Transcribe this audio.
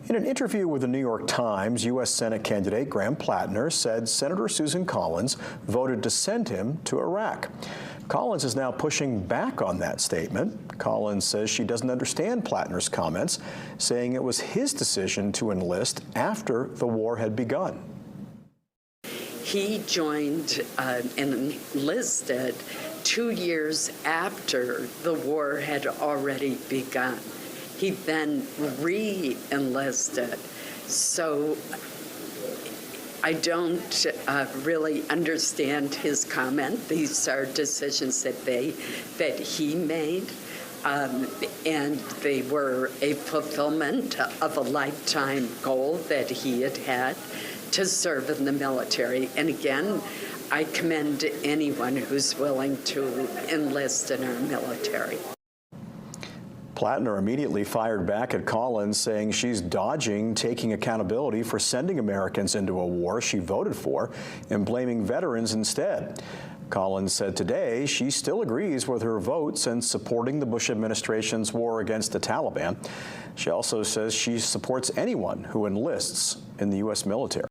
In an interview with the New York Times, U.S. Senate candidate Graham Platner said Senator Susan Collins voted to send him to Iraq. Collins is now pushing back on that statement. Collins says she doesn't understand Platner's comments, saying it was his decision to enlist after the war had begun. He joined and enlisted 2 years after the war had already begun. He then re-enlisted. So I don't really understand his comment. These are decisions that he made, and they were a fulfillment of a lifetime goal that he had to serve in the military. And again, I commend anyone who's willing to enlist in our military. Platner immediately fired back at Collins, saying she's dodging taking accountability for sending Americans into a war she voted for and blaming veterans instead. Collins said today she still agrees with her votes and supporting the Bush administration's war against the Taliban. She also says she supports anyone who enlists in the U.S. military.